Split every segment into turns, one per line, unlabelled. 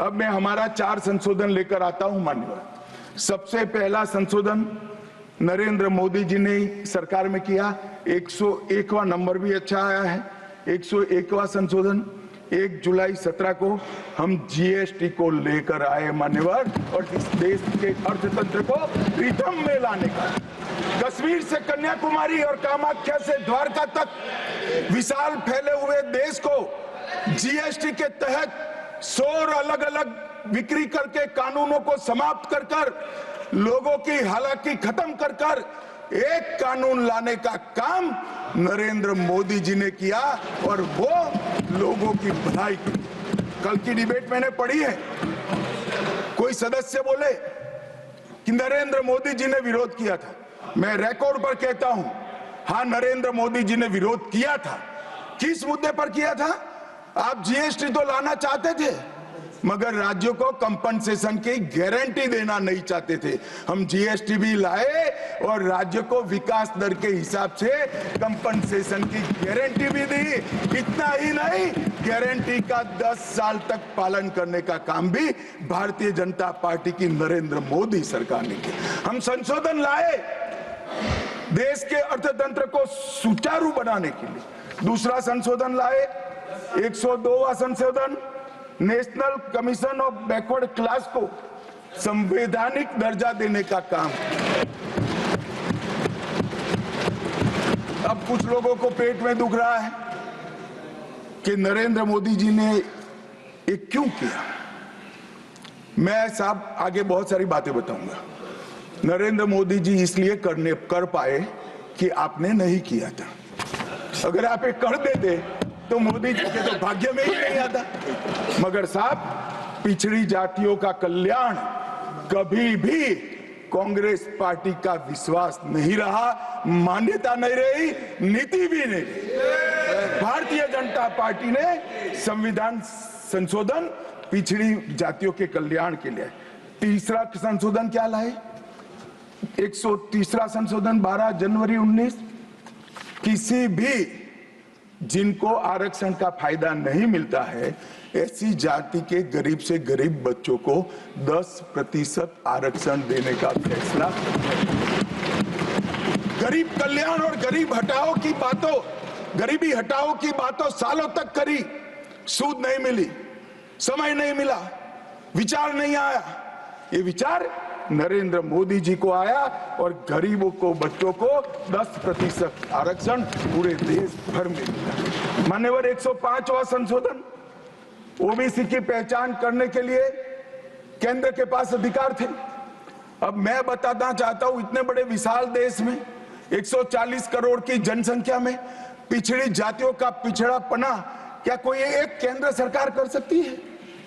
अब मैं हमारा 4 संशोधन लेकर आता हूं माननीय। सबसे पहला संशोधन नरेंद्र मोदी जी ने सरकार में किया, 101वां नंबर भी अच्छा आया है। 101वां संशोधन 1 जुलाई 17 को हम जीएसटी को लेकर आए मान्यवर, और इस देश के अर्थतंत्र को रिदम में लाने का। कश्मीर से कन्याकुमारी और कामाख्या से द्वारका तक विशाल फैले हुए देश को जीएसटी के तहत 100 अलग अलग बिक्री करके कानूनों को समाप्त कर कर लोगों की हालाकी खत्म कर कर एक कानून लाने का काम नरेंद्र मोदी जी ने किया, और वो लोगों की भलाई की। कल की डिबेट मैंने पढ़ी है, कोई सदस्य बोले कि नरेंद्र मोदी जी ने विरोध किया था। मैं रिकॉर्ड पर कहता हूं, हाँ नरेंद्र मोदी जी ने विरोध किया था। किस मुद्दे पर किया था? आप जीएसटी तो लाना चाहते थे, मगर राज्यों को कंपनसेशन की गारंटी देना नहीं चाहते थे। हम जीएसटी भी लाए और राज्य को विकास दर के हिसाब से कंपनसेशन की गारंटी भी दी। इतना ही नहीं, गारंटी का 10 साल तक पालन करने का काम भी भारतीय जनता पार्टी की नरेंद्र मोदी सरकार ने किया। हम संशोधन लाए देश के अर्थतंत्र को सुचारू बनाने के लिए। दूसरा संशोधन लाए, 102वां संशोधन, national commission of backward class को संवैधानिक दर्जा देने का काम। अब कुछ लोगों को पेट में दुख रहा है कि नरेंद्र मोदी जी ने ये क्यों किया। मैं साहब आगे बहुत सारी बातें बताऊंगा। नरेंद्र मोदी जी इसलिए कर पाए कि आपने नहीं किया था। अगर आप ये कर देते तो मोदी जी के तो भाग्य में ही नहीं आता। मगर साहब, पिछड़ी जातियों का कल्याण कभी भी कांग्रेस पार्टी का विश्वास नहीं रहा, मान्यता नहीं रही, नीति भी नहीं। भारतीय जनता पार्टी ने संविधान संशोधन पिछड़ी जातियों के कल्याण के लिए। तीसरा संशोधन क्या लाए? 130वां संशोधन 12 जनवरी 19, किसी भी जिनको आरक्षण का फायदा नहीं मिलता है, ऐसी जाति के गरीब से गरीब बच्चों को 10% आरक्षण देने का फैसला। गरीब कल्याण और गरीब हटाओ की बातों, गरीबी हटाओ की बातों सालों तक करी, सूद नहीं मिली, समय नहीं मिला, विचार नहीं आया। ये विचार नरेंद्र मोदी जी को आया और गरीबों को, बच्चों को 10% आरक्षण पूरे देश भर में मिला। मान्यवर 105वां संशोधन, ओबीसी की पहचान करने के लिए केंद्र के पास अधिकार थे। अब मैं बताना चाहता हूं, इतने बड़े विशाल देश में 140 करोड़ की जनसंख्या में पिछड़ी जातियों का पिछड़ापना क्या कोई एक केंद्र सरकार कर सकती है?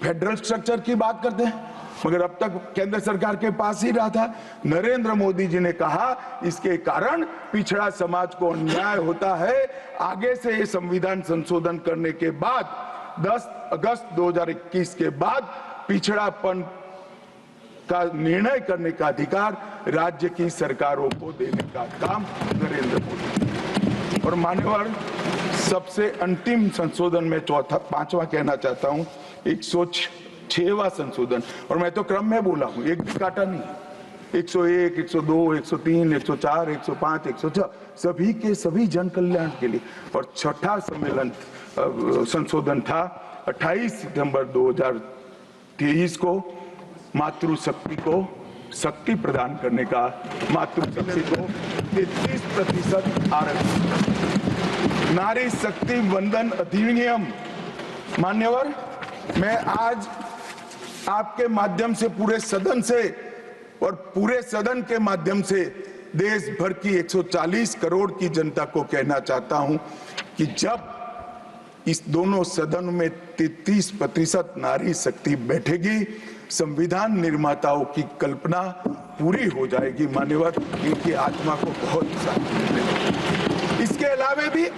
फेडरल स्ट्रक्चर की बात करते हैं, मगर अब तक केंद्र सरकार के पास ही रहा था। नरेंद्र मोदी जी ने कहा इसके कारण पिछड़ा समाज को अन्याय होता है। आगे से ये संविधान संशोधन करने के बाद 10 अगस्त 2021 के बाद पिछड़ापन का निर्णय करने का अधिकार राज्य की सरकारों को देने का काम नरेंद्र मोदी। और मान्यवर, सबसे अंतिम संशोधन में पांचवा कहना चाहता हूं, 106वां संशोधन, और मैं तो क्रम में बोला हूं, एक भी काटा नहीं। 101, 102, 103, 104, 105, 106 सभी के सभी जन कल्याण के लिए। और छठा सम्मेलन संशोधन था 28 सितंबर 2023 को, मातृशक्ति को शक्ति प्रदान करने का, मातृशक्ति को 33% आरक्षण, नारी शक्ति वंदन अधिनियम। मान्यवर, मैं आज आपके माध्यम से पूरे सदन से और पूरे सदन के माध्यम से देश भर की 140 करोड़ की जनता को कहना चाहता हूं कि जब इस दोनों सदन में 33% नारी शक्ति बैठेगी, संविधान निर्माताओं की कल्पना पूरी हो जाएगी। मान्यवर, इनकी आत्मा को बहुत शांति मिलेगी। इसके अलावा भी